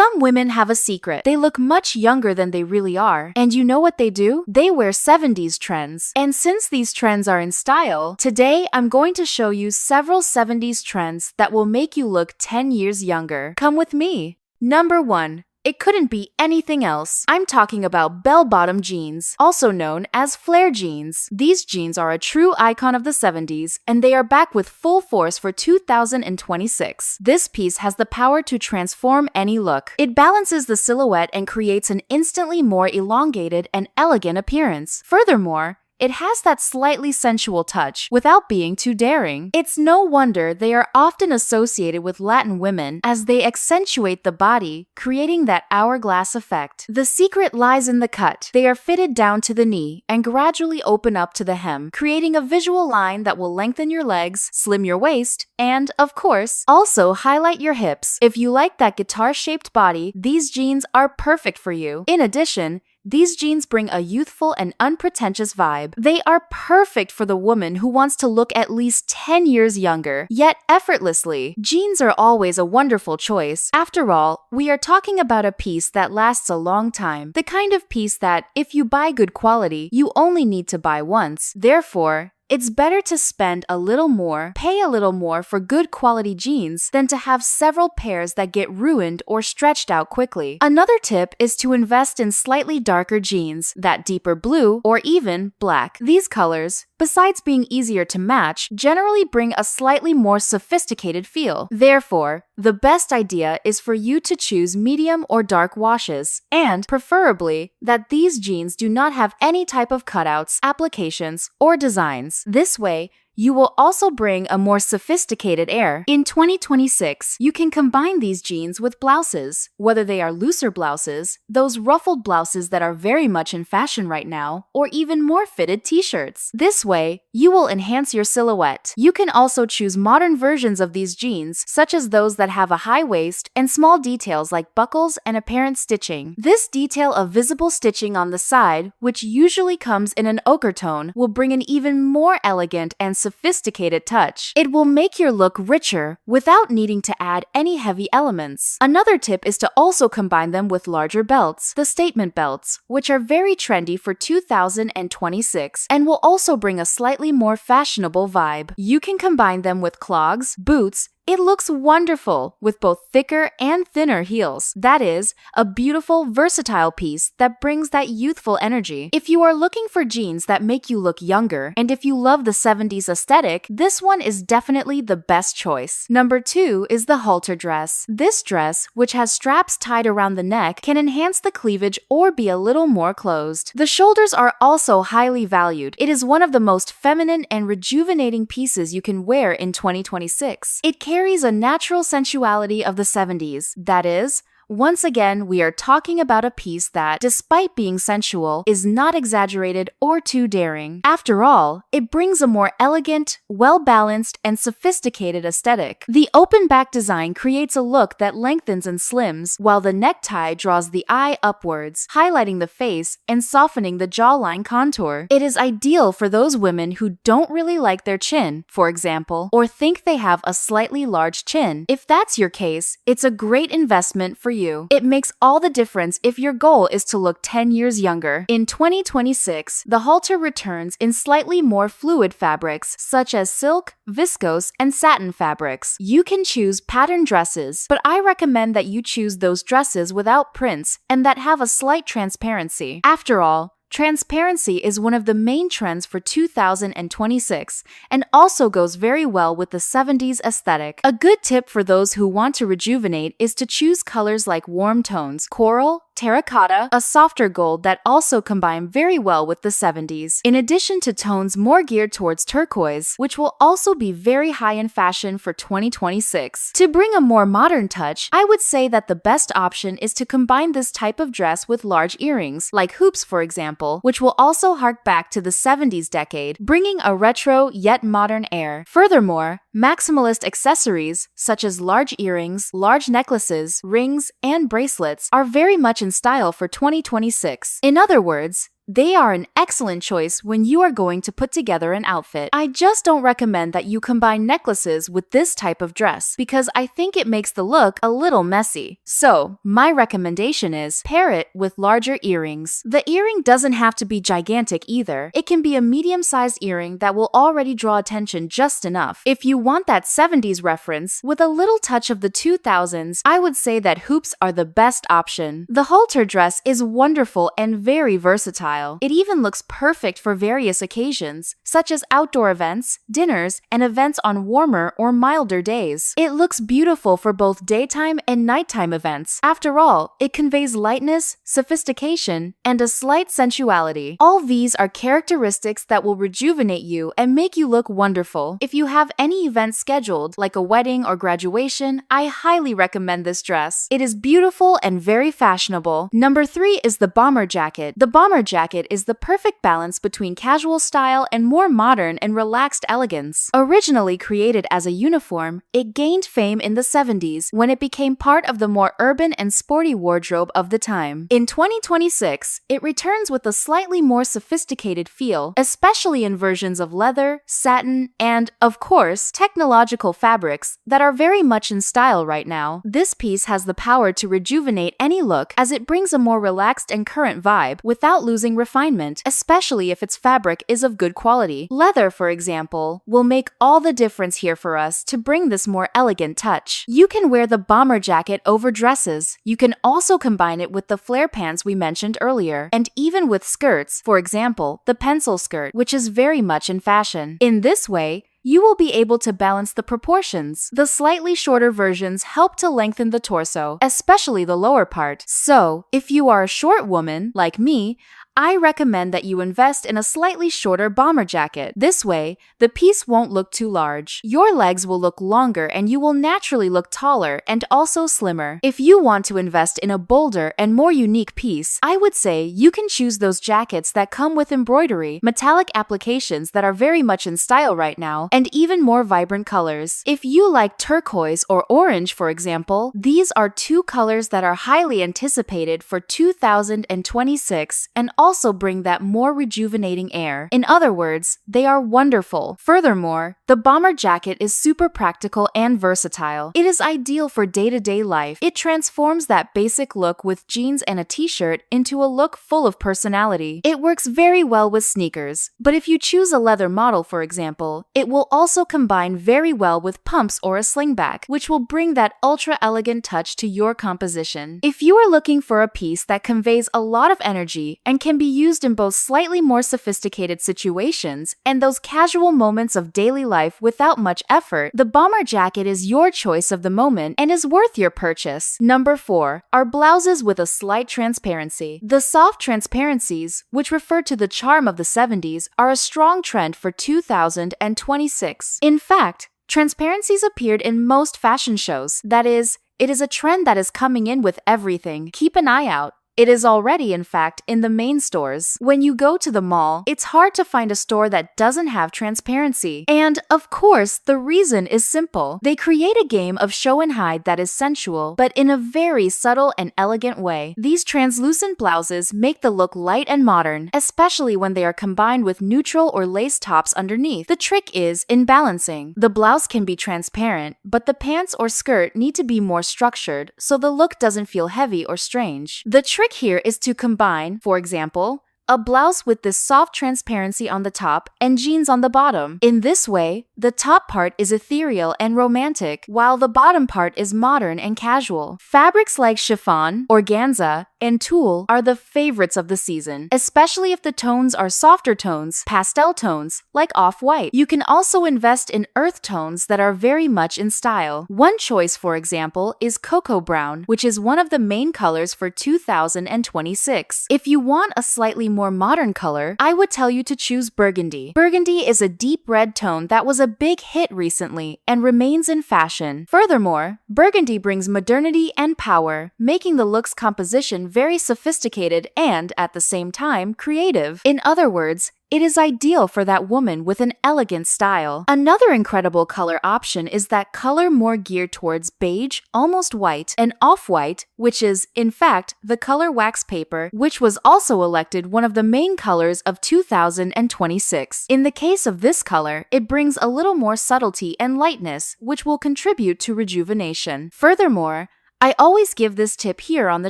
Some women have a secret. They look much younger than they really are. And you know what they do? They wear 70s trends. And since these trends are in style, today I'm going to show you several 70s trends that will make you look 10 years younger. Come with me. Number 1. It couldn't be anything else. I'm talking about bell-bottom jeans, also known as flare jeans. These jeans are a true icon of the 70s, and they are back with full force for 2026. This piece has the power to transform any look. It balances the silhouette and creates an instantly more elongated and elegant appearance. Furthermore, it has that slightly sensual touch without being too daring. It's no wonder they are often associated with Latin women as they accentuate the body, creating that hourglass effect. The secret lies in the cut. They are fitted down to the knee and gradually open up to the hem, creating a visual line that will lengthen your legs, slim your waist, and, of course, also highlight your hips. If you like that guitar-shaped body, these jeans are perfect for you. In addition, these jeans bring a youthful and unpretentious vibe. They are perfect for the woman who wants to look at least 10 years younger, yet effortlessly. Jeans are always a wonderful choice. After all, we are talking about a piece that lasts a long time. The kind of piece that, if you buy good quality, you only need to buy once. Therefore, it's better to spend a little more, pay a little more for good quality jeans than to have several pairs that get ruined or stretched out quickly. Another tip is to invest in slightly darker jeans, that deeper blue or even black. These colors, besides being easier to match, generally bring a slightly more sophisticated feel. Therefore, the best idea is for you to choose medium or dark washes, and preferably that these jeans do not have any type of cutouts, applications, or designs. This way, you will also bring a more sophisticated air. In 2026, you can combine these jeans with blouses, whether they are looser blouses, those ruffled blouses that are very much in fashion right now, or even more fitted t-shirts. This way, you will enhance your silhouette. You can also choose modern versions of these jeans, such as those that have a high waist and small details like buckles and apparent stitching. This detail of visible stitching on the side, which usually comes in an ochre tone, will bring an even more elegant and sophisticated touch. It will make your look richer without needing to add any heavy elements. Another tip is to also combine them with larger belts, the statement belts, which are very trendy for 2026 and will also bring a slightly more fashionable vibe. You can combine them with clogs, boots. It looks wonderful with both thicker and thinner heels. That is, a beautiful, versatile piece that brings that youthful energy. If you are looking for jeans that make you look younger, and if you love the 70s aesthetic, this one is definitely the best choice. Number 2 is the halter dress. This dress, which has straps tied around the neck, can enhance the cleavage or be a little more closed. The shoulders are also highly valued. It is one of the most feminine and rejuvenating pieces you can wear in 2026. It carries a natural sensuality of the 70s, that is, once again, we are talking about a piece that, despite being sensual, is not exaggerated or too daring. After all, it brings a more elegant, well-balanced, and sophisticated aesthetic. The open back design creates a look that lengthens and slims, while the necktie draws the eye upwards, highlighting the face and softening the jawline contour. It is ideal for those women who don't really like their chin, for example, or think they have a slightly large chin. If that's your case, it's a great investment for you. It makes all the difference if your goal is to look 10 years younger. In 2026, the halter returns in slightly more fluid fabrics such as silk, viscose, and satin fabrics. You can choose pattern dresses, but I recommend that you choose those dresses without prints and that have a slight transparency. After all, transparency is one of the main trends for 2026 and also goes very well with the 70s aesthetic. A good tip for those who want to rejuvenate is to choose colors like warm tones, coral, terracotta, a softer gold that also combine very well with the 70s, in addition to tones more geared towards turquoise, which will also be very high in fashion for 2026. To bring a more modern touch, I would say that the best option is to combine this type of dress with large earrings, like hoops for example, which will also hark back to the 70s decade, bringing a retro yet modern air. Furthermore, maximalist accessories, such as large earrings, large necklaces, rings, and bracelets, are very much in style for 2026. In other words, They are an excellent choice when you are going to put together an outfit. I just don't recommend that you combine necklaces with this type of dress because I think it makes the look a little messy. So, my recommendation is pair it with larger earrings. The earring doesn't have to be gigantic either. It can be a medium-sized earring that will already draw attention just enough. If you want that 70s reference with a little touch of the 2000s, I would say that hoops are the best option. The halter dress is wonderful and very versatile. It even looks perfect for various occasions, such as outdoor events, dinners, and events on warmer or milder days. It looks beautiful for both daytime and nighttime events. After all, it conveys lightness, sophistication, and a slight sensuality. All these are characteristics that will rejuvenate you and make you look wonderful. If you have any event scheduled, like a wedding or graduation, I highly recommend this dress. It is beautiful and very fashionable. Number 3 is the bomber jacket. The bomber jacket is the perfect balance between casual style and more modern and relaxed elegance. Originally created as a uniform, it gained fame in the 70s when it became part of the more urban and sporty wardrobe of the time. In 2026, it returns with a slightly more sophisticated feel, especially in versions of leather, satin, and, of course, technological fabrics that are very much in style right now. This piece has the power to rejuvenate any look as it brings a more relaxed and current vibe without losing refinement, especially if its fabric is of good quality. Leather, for example, will make all the difference here for us to bring this more elegant touch. You can wear the bomber jacket over dresses. You can also combine it with the flare pants we mentioned earlier, and even with skirts, for example, the pencil skirt, which is very much in fashion. In this way, you will be able to balance the proportions. The slightly shorter versions help to lengthen the torso, especially the lower part. So, if you are a short woman, like me, I recommend that you invest in a slightly shorter bomber jacket. This way, the piece won't look too large. Your legs will look longer and you will naturally look taller and also slimmer. If you want to invest in a bolder and more unique piece, I would say you can choose those jackets that come with embroidery, metallic applications that are very much in style right now, and even more vibrant colors. If you like turquoise or orange, for example, these are two colors that are highly anticipated for 2026 and also bring that more rejuvenating air. In other words, they are wonderful. Furthermore, the bomber jacket is super practical and versatile. It is ideal for day-to-day life. It transforms that basic look with jeans and a t-shirt into a look full of personality. It works very well with sneakers, but if you choose a leather model, for example, it will also combine very well with pumps or a slingback, which will bring that ultra-elegant touch to your composition. If you are looking for a piece that conveys a lot of energy and can be used in both slightly more sophisticated situations and those casual moments of daily life without much effort, the bomber jacket is your choice of the moment and is worth your purchase. Number 4 are blouses with a slight transparency. The soft transparencies, which refer to the charm of the 70s, are a strong trend for 2026. In fact, transparencies appeared in most fashion shows. That is, it is a trend that is coming in with everything. Keep an eye out. It is already, in fact, in the main stores. When you go to the mall, it's hard to find a store that doesn't have transparency. And, of course, the reason is simple. They create a game of show and hide that is sensual, but in a very subtle and elegant way. These translucent blouses make the look light and modern, especially when they are combined with neutral or lace tops underneath. The trick is in balancing. The blouse can be transparent, but the pants or skirt need to be more structured so the look doesn't feel heavy or strange. The trick here is to combine, for example, a blouse with this soft transparency on the top and jeans on the bottom. In this way, the top part is ethereal and romantic, while the bottom part is modern and casual. Fabrics like chiffon, organza, and tulle are the favorites of the season, especially if the tones are softer tones, pastel tones, like off-white. You can also invest in earth tones that are very much in style. One choice, for example, is cocoa brown, which is one of the main colors for 2026. If you want a slightly more modern color, I would tell you to choose burgundy. Burgundy is a deep red tone that was a big hit recently and remains in fashion. Furthermore, burgundy brings modernity and power, making the look's composition very sophisticated and, at the same time, creative. In other words, it is ideal for that woman with an elegant style. Another incredible color option is that color more geared towards beige, almost white, and off-white, which is, in fact, the color wax paper, which was also elected one of the main colors of 2026. In the case of this color, it brings a little more subtlety and lightness, which will contribute to rejuvenation. Furthermore, I always give this tip here on the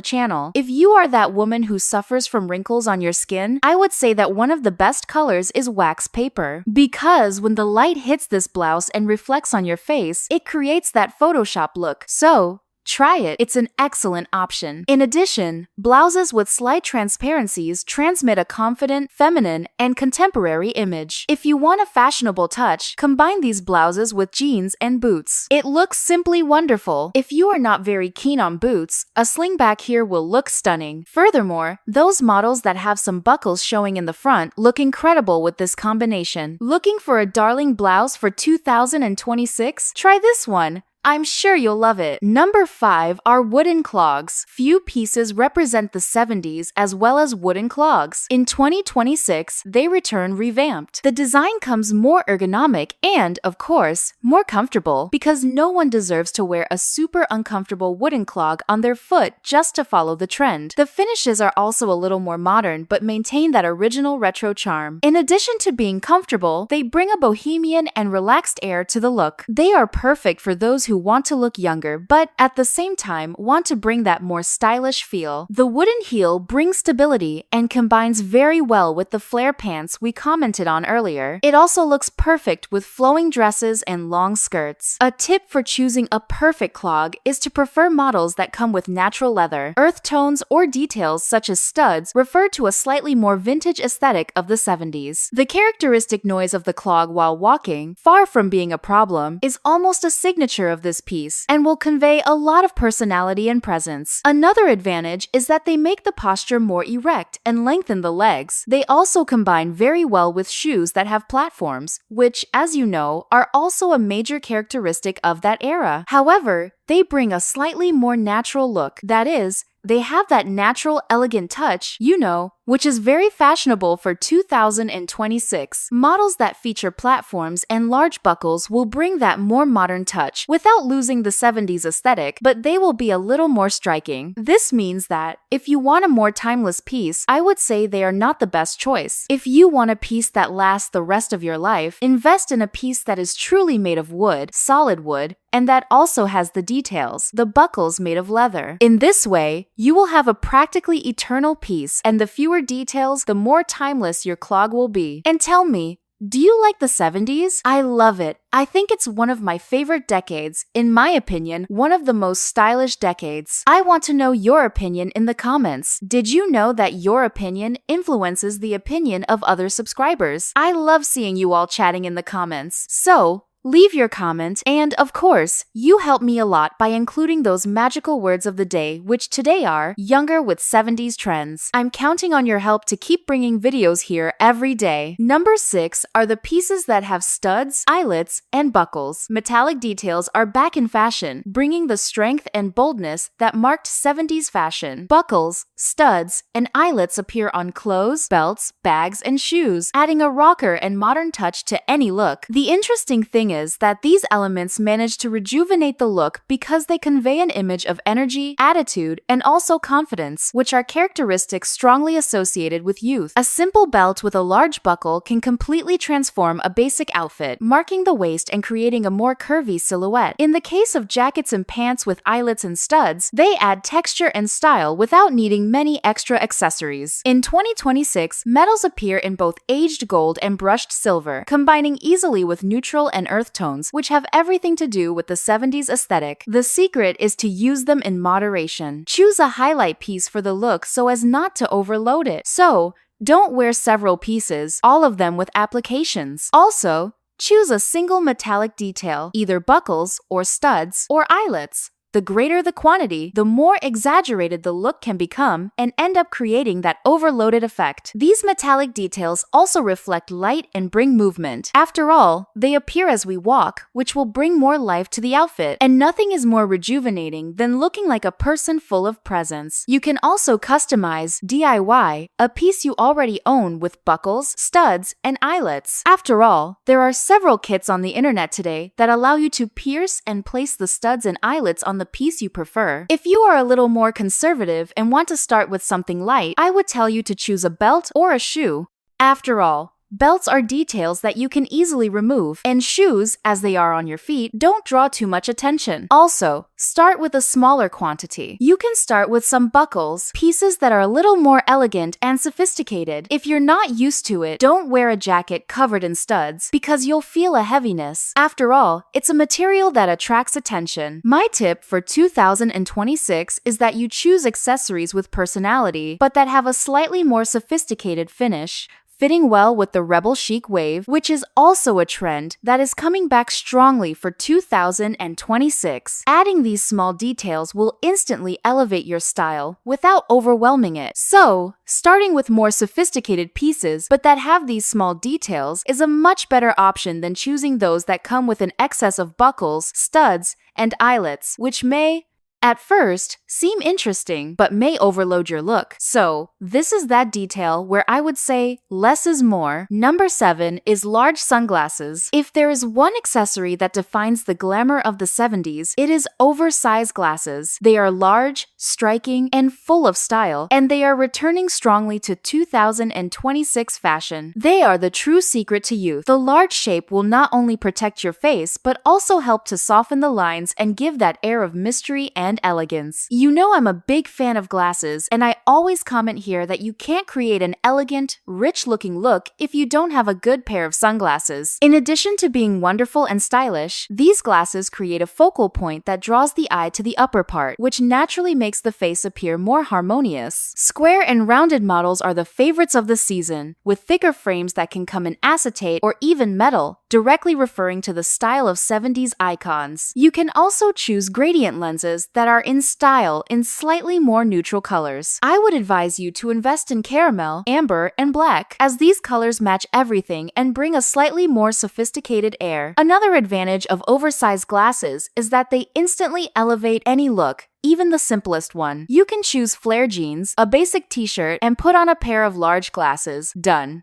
channel. If you are that woman who suffers from wrinkles on your skin, I would say that one of the best colors is wax paper. Because when the light hits this blouse and reflects on your face, it creates that Photoshop look. So, try it. It's an excellent option. In addition, blouses with slight transparencies transmit a confident, feminine, and contemporary image. If you want a fashionable touch, combine these blouses with jeans and boots. It looks simply wonderful. If you are not very keen on boots, a slingback here will look stunning. Furthermore, those models that have some buckles showing in the front look incredible with this combination. Looking for a darling blouse for 2026? Try this one. I'm sure you'll love it. Number 5 are wooden clogs. Few pieces represent the 70s as well as wooden clogs. In 2026, they return revamped. The design comes more ergonomic and, of course, more comfortable because no one deserves to wear a super uncomfortable wooden clog on their foot just to follow the trend. The finishes are also a little more modern but maintain that original retro charm. In addition to being comfortable, they bring a bohemian and relaxed air to the look. They are perfect for those who want to look younger, but at the same time want to bring that more stylish feel. The wooden heel brings stability and combines very well with the flare pants we commented on earlier. It also looks perfect with flowing dresses and long skirts. A tip for choosing a perfect clog is to prefer models that come with natural leather. Earth tones or details such as studs refer to a slightly more vintage aesthetic of the 70s. The characteristic noise of the clog while walking, far from being a problem, is almost a signature of this piece and will convey a lot of personality and presence. Another advantage is that they make the posture more erect and lengthen the legs. They also combine very well with shoes that have platforms, which, as you know, are also a major characteristic of that era. However, they bring a slightly more natural look. That is, they have that natural, elegant touch, you know, which is very fashionable for 2026. Models that feature platforms and large buckles will bring that more modern touch without losing the 70s aesthetic, but they will be a little more striking. This means that if you want a more timeless piece, I would say they are not the best choice. If you want a piece that lasts the rest of your life, invest in a piece that is truly made of wood, solid wood, and that also has the details, the buckles made of leather. In this way, you will have a practically eternal piece, and the fewer details, the more timeless your clog will be. And tell me, do you like the 70s? I love it. I think it's one of my favorite decades. In my opinion, one of the most stylish decades. I want to know your opinion in the comments. Did you know that your opinion influences the opinion of other subscribers? I love seeing you all chatting in the comments. So, leave your comment, and of course, you help me a lot by including those magical words of the day, which today are younger with 70s trends. I'm counting on your help to keep bringing videos here every day. Number 6 are the pieces that have studs, eyelets, and buckles. Metallic details are back in fashion, bringing the strength and boldness that marked 70s fashion. Buckles, studs, and eyelets appear on clothes, belts, bags, and shoes, adding a rocker and modern touch to any look. The interesting thing is that these elements manage to rejuvenate the look because they convey an image of energy, attitude, and also confidence, which are characteristics strongly associated with youth. A simple belt with a large buckle can completely transform a basic outfit, marking the waist and creating a more curvy silhouette. In the case of jackets and pants with eyelets and studs, they add texture and style without needing many extra accessories. In 2026, metals appear in both aged gold and brushed silver, combining easily with neutral and earth tones, which have everything to do with the 70s aesthetic. The secret is to use them in moderation. Choose a highlight piece for the look so as not to overload it. So, don't wear several pieces, all of them with applications. Also, choose a single metallic detail, either buckles or studs or eyelets. The greater the quantity, the more exaggerated the look can become and end up creating that overloaded effect. These metallic details also reflect light and bring movement. After all, they appear as we walk, which will bring more life to the outfit. And nothing is more rejuvenating than looking like a person full of presence. You can also customize DIY a piece you already own with buckles, studs, and eyelets. After all, there are several kits on the internet today that allow you to pierce and place the studs and eyelets on the piece you prefer. If you are a little more conservative and want to start with something light, I would tell you to choose a belt or a shoe. After all, belts are details that you can easily remove, and shoes, as they are on your feet, don't draw too much attention. Also, start with a smaller quantity. You can start with some buckles, pieces that are a little more elegant and sophisticated. If you're not used to it, don't wear a jacket covered in studs because you'll feel a heaviness. After all, it's a material that attracts attention. My tip for 2026 is that you choose accessories with personality, but that have a slightly more sophisticated finish, fitting well with the rebel chic wave, which is also a trend that is coming back strongly for 2026. Adding these small details will instantly elevate your style without overwhelming it. So, starting with more sophisticated pieces but that have these small details is a much better option than choosing those that come with an excess of buckles, studs, and eyelets, which may, at first, seem interesting, but may overload your look. So, this is that detail where I would say less is more. Number 7 is large sunglasses. If there is one accessory that defines the glamour of the 70s, it is oversized glasses. They are large, striking, and full of style, and they are returning strongly to 2026 fashion. They are the true secret to youth. The large shape will not only protect your face, but also help to soften the lines and give that air of mystery and elegance. You know I'm a big fan of glasses, and I always comment here that you can't create an elegant, rich-looking look if you don't have a good pair of sunglasses. In addition to being wonderful and stylish, these glasses create a focal point that draws the eye to the upper part, which naturally makes the face appear more harmonious. Square and rounded models are the favorites of the season, with thicker frames that can come in acetate or even metal, directly referring to the style of 70s icons. You can also choose gradient lenses that are in style in slightly more neutral colors. I would advise you to invest in caramel, amber, and black, as these colors match everything and bring a slightly more sophisticated air. Another advantage of oversized glasses is that they instantly elevate any look, even the simplest one. You can choose flare jeans, a basic t-shirt, and put on a pair of large glasses. Done.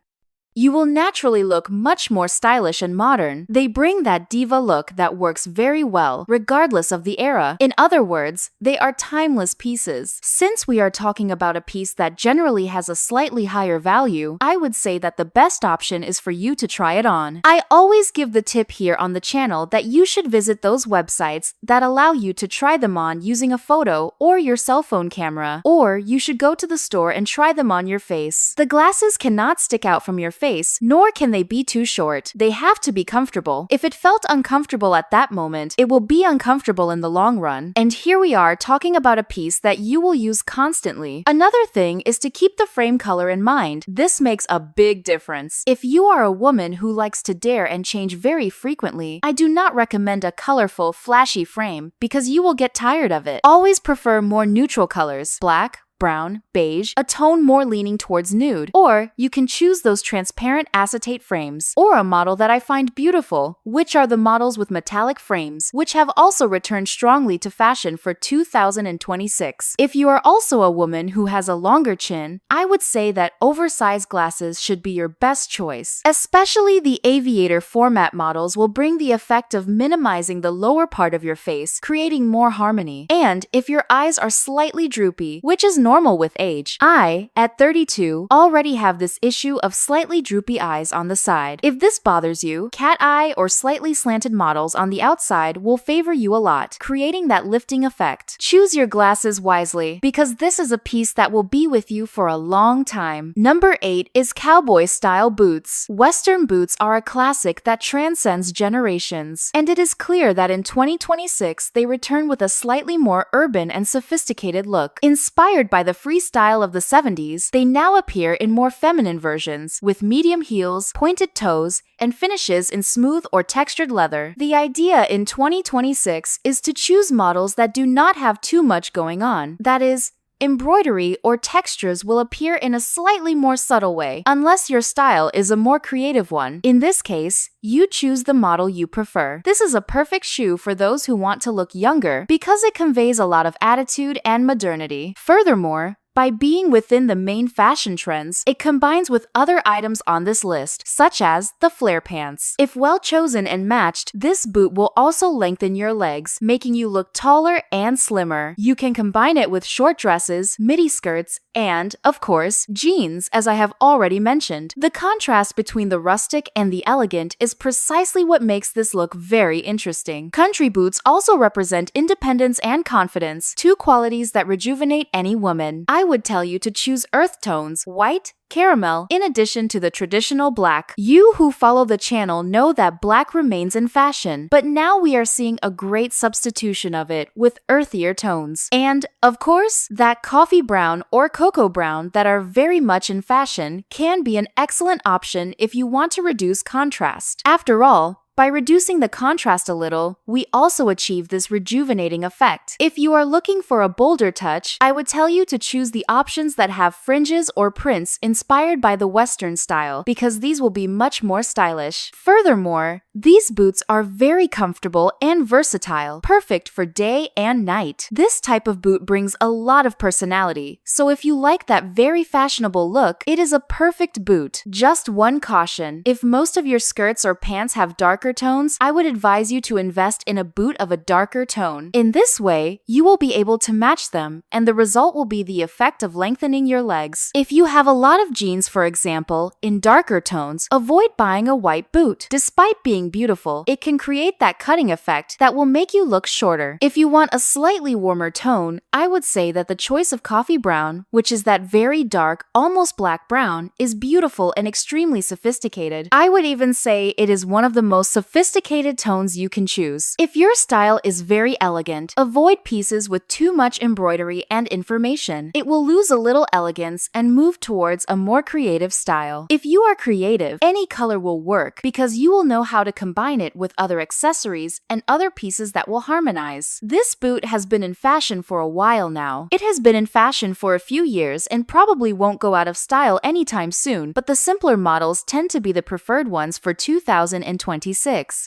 You will naturally look much more stylish and modern. They bring that diva look that works very well, regardless of the era. In other words, they are timeless pieces. Since we are talking about a piece that generally has a slightly higher value, I would say that the best option is for you to try it on. I always give the tip here on the channel that you should visit those websites that allow you to try them on using a photo or your cell phone camera, or you should go to the store and try them on your face. The glasses cannot stick out from your face, nor can they be too short. They have to be comfortable. If it felt uncomfortable at that moment, it will be uncomfortable in the long run. And here we are talking about a piece that you will use constantly. Another thing is to keep the frame color in mind. This makes a big difference. If you are a woman who likes to dare and change very frequently, I do not recommend a colorful, flashy frame because you will get tired of it. Always prefer more neutral colors, black, brown, beige, a tone more leaning towards nude, or you can choose those transparent acetate frames, or a model that I find beautiful, which are the models with metallic frames, which have also returned strongly to fashion for 2026. If you are also a woman who has a longer chin, I would say that oversized glasses should be your best choice. Especially the aviator format models will bring the effect of minimizing the lower part of your face, creating more harmony. And if your eyes are slightly droopy, which is normal with age. I, at 32, already have this issue of slightly droopy eyes on the side. If this bothers you, cat eye or slightly slanted models on the outside will favor you a lot, creating that lifting effect. Choose your glasses wisely, because this is a piece that will be with you for a long time. Number 8 is cowboy style boots. Western boots are a classic that transcends generations, and it is clear that in 2026 they return with a slightly more urban and sophisticated look. Inspired by by the free style of the 70s, they now appear in more feminine versions, with medium heels, pointed toes, and finishes in smooth or textured leather. The idea in 2026 is to choose models that do not have too much going on. That is, embroidery or textures will appear in a slightly more subtle way, unless your style is a more creative one. In this case, you choose the model you prefer. This is a perfect shoe for those who want to look younger because it conveys a lot of attitude and modernity. Furthermore, by being within the main fashion trends, it combines with other items on this list, such as the flare pants. If well chosen and matched, this boot will also lengthen your legs, making you look taller and slimmer. You can combine it with short dresses, midi skirts, and, of course, jeans, as I have already mentioned. The contrast between the rustic and the elegant is precisely what makes this look very interesting. Country boots also represent independence and confidence, two qualities that rejuvenate any woman. I would tell you to choose earth tones, white, caramel, in addition to the traditional black. You who follow the channel know that black remains in fashion, but now we are seeing a great substitution of it with earthier tones. And, of course, that coffee brown or cocoa brown that are very much in fashion can be an excellent option if you want to reduce contrast. After all, by reducing the contrast a little, we also achieve this rejuvenating effect. If you are looking for a bolder touch, I would tell you to choose the options that have fringes or prints inspired by the Western style, because these will be much more stylish. Furthermore, these boots are very comfortable and versatile, perfect for day and night. This type of boot brings a lot of personality, so if you like that very fashionable look, it is a perfect boot. Just one caution: if most of your skirts or pants have darker tones, I would advise you to invest in a boot of a darker tone. In this way, you will be able to match them, and the result will be the effect of lengthening your legs. If you have a lot of jeans, for example, in darker tones, avoid buying a white boot. Despite being beautiful, it can create that cutting effect that will make you look shorter. If you want a slightly warmer tone, I would say that the choice of coffee brown, which is that very dark, almost black brown, is beautiful and extremely sophisticated. I would even say it is one of the most sophisticated tones you can choose. If your style is very elegant, avoid pieces with too much embroidery and information. It will lose a little elegance and move towards a more creative style. If you are creative, any color will work because you will know how to combine it with other accessories and other pieces that will harmonize. This boot has been in fashion for a while now. It has been in fashion for a few years and probably won't go out of style anytime soon, but the simpler models tend to be the preferred ones for 2026.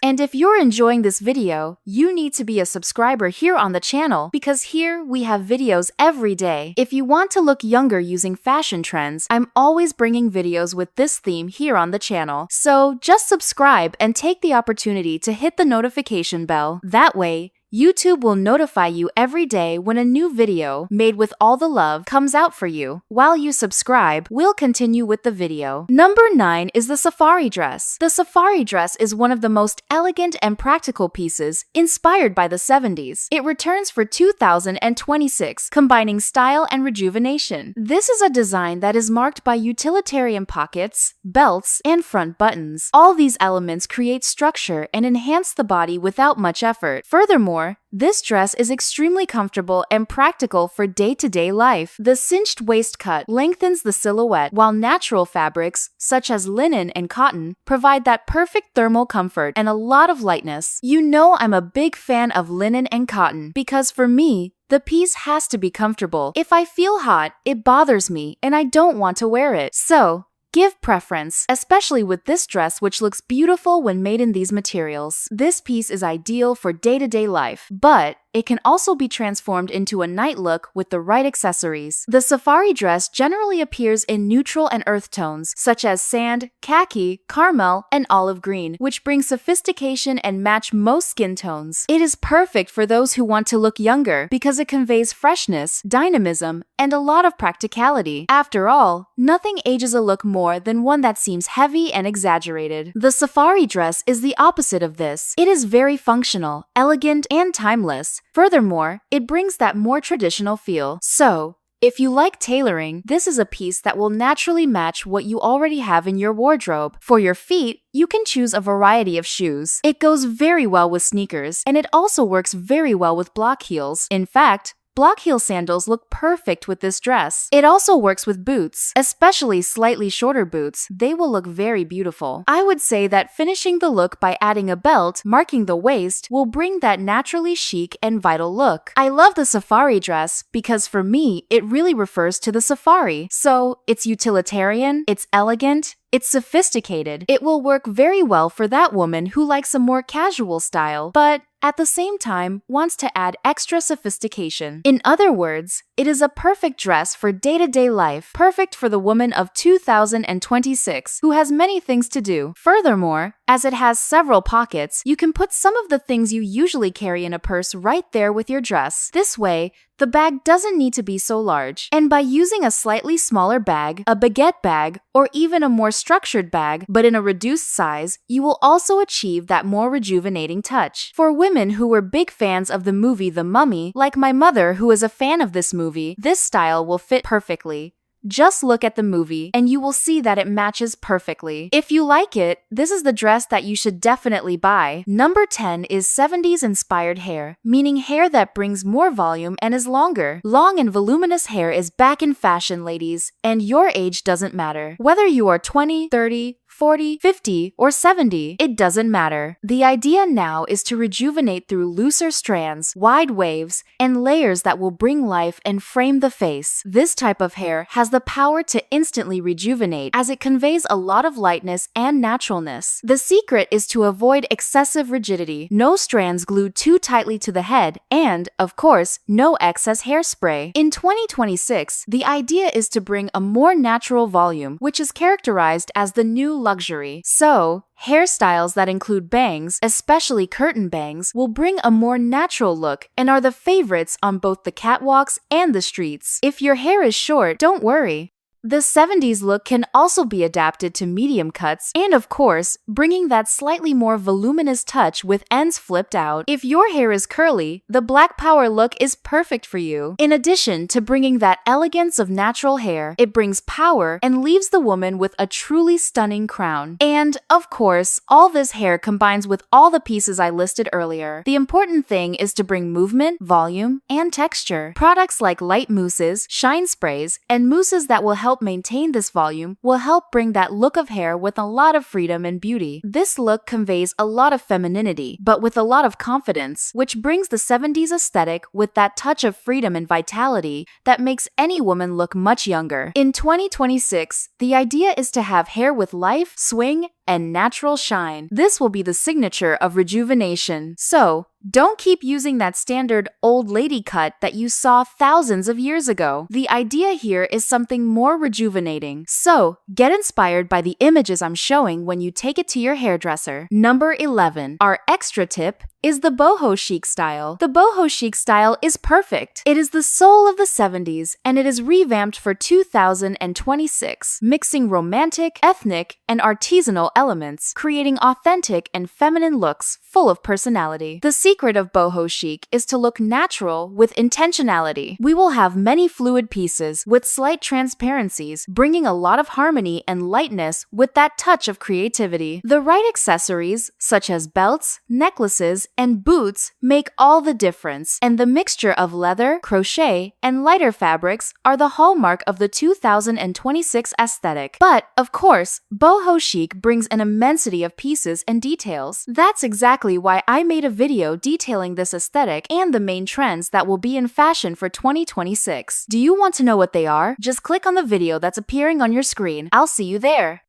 And if you're enjoying this video, you need to be a subscriber here on the channel, because here we have videos every day. If you want to look younger using fashion trends, I'm always bringing videos with this theme here on the channel. So just subscribe and take the opportunity to hit the notification bell. That way, YouTube will notify you every day when a new video, made with all the love, comes out for you. While you subscribe, we'll continue with the video. Number 9 is the safari dress. The safari dress is one of the most elegant and practical pieces inspired by the 70s. It returns for 2026, combining style and rejuvenation. This is a design that is marked by utilitarian pockets, belts, and front buttons. All these elements create structure and enhance the body without much effort. Furthermore, this dress is extremely comfortable and practical for day-to-day life. The cinched waist cut lengthens the silhouette, while natural fabrics, such as linen and cotton, provide that perfect thermal comfort and a lot of lightness. You know I'm a big fan of linen and cotton, because for me, the piece has to be comfortable. If I feel hot, it bothers me and I don't want to wear it. So, give preference, especially with this dress, which looks beautiful when made in these materials. This piece is ideal for day-to-day life, but it can also be transformed into a night look with the right accessories. The safari dress generally appears in neutral and earth tones, such as sand, khaki, caramel, and olive green, which bring sophistication and match most skin tones. It is perfect for those who want to look younger because it conveys freshness, dynamism, and a lot of practicality. After all, nothing ages a look more than one that seems heavy and exaggerated. The safari dress is the opposite of this. It is very functional, elegant, and timeless. Furthermore, it brings that more traditional feel. So, if you like tailoring, this is a piece that will naturally match what you already have in your wardrobe. For your feet, you can choose a variety of shoes. It goes very well with sneakers, and it also works very well with block heels. In fact, Block heel sandals look perfect with this dress. It also works with boots, especially slightly shorter boots. They will look very beautiful. I would say that finishing the look by adding a belt, marking the waist, will bring that naturally chic and vital look. I love the safari dress because for me, it really refers to the safari. So, it's utilitarian, it's elegant, it's sophisticated. It will work very well for that woman who likes a more casual style, but at the same time wants to add extra sophistication. In other words, it is a perfect dress for day-to-day life, perfect for the woman of 2026 who has many things to do. Furthermore, as it has several pockets, you can put some of the things you usually carry in a purse right there with your dress. This way, the bag doesn't need to be so large. And by using a slightly smaller bag, a baguette bag, or even a more structured bag, but in a reduced size, you will also achieve that more rejuvenating touch. For women who were big fans of the movie The Mummy, like my mother who is a fan of this movie, this style will fit perfectly. Just look at the movie and you will see that it matches perfectly. If you like it, this is the dress that you should definitely buy. Number 10 is 70s inspired hair, meaning hair that brings more volume and is longer. Long and voluminous hair is back in fashion, ladies, and your age doesn't matter. Whether you are 20, 30, 40, 50, or 70, it doesn't matter. The idea now is to rejuvenate through looser strands, wide waves, and layers that will bring life and frame the face. This type of hair has the power to instantly rejuvenate as it conveys a lot of lightness and naturalness. The secret is to avoid excessive rigidity, no strands glued too tightly to the head, and, of course, no excess hairspray. In 2026, the idea is to bring a more natural volume, which is characterized as the new luxury. So, hairstyles that include bangs, especially curtain bangs, will bring a more natural look and are the favorites on both the catwalks and the streets. If your hair is short, don't worry. The 70s look can also be adapted to medium cuts and, of course, bringing that slightly more voluminous touch with ends flipped out. If your hair is curly, the Black Power look is perfect for you. In addition to bringing that elegance of natural hair, it brings power and leaves the woman with a truly stunning crown. And, of course, all this hair combines with all the pieces I listed earlier. The important thing is to bring movement, volume, and texture. Products like light mousses, shine sprays, and mousses that will help maintain this volume will help bring that look of hair with a lot of freedom and beauty. This look conveys a lot of femininity, but with a lot of confidence, which brings the 70s aesthetic with that touch of freedom and vitality that makes any woman look much younger. In 2026, the idea is to have hair with life, swing, and natural shine. This will be the signature of rejuvenation. So, don't keep using that standard old lady cut that you saw thousands of years ago. The idea here is something more rejuvenating. So, get inspired by the images I'm showing when you take it to your hairdresser. Number 11. Our extra tip is the boho chic style. The boho chic style is perfect. It is the soul of the 70s, and it is revamped for 2026, mixing romantic, ethnic, and artisanal elements, creating authentic and feminine looks full of personality. The secret of boho chic is to look natural with intentionality. We will have many fluid pieces with slight transparencies, bringing a lot of harmony and lightness with that touch of creativity. The right accessories, such as belts, necklaces, and boots, make all the difference, and the mixture of leather, crochet, and lighter fabrics are the hallmark of the 2026 aesthetic. But, of course, boho chic brings an immensity of pieces and details. That's exactly why I made a video detailing this aesthetic and the main trends that will be in fashion for 2026. Do you want to know what they are? Just click on the video that's appearing on your screen. I'll see you there.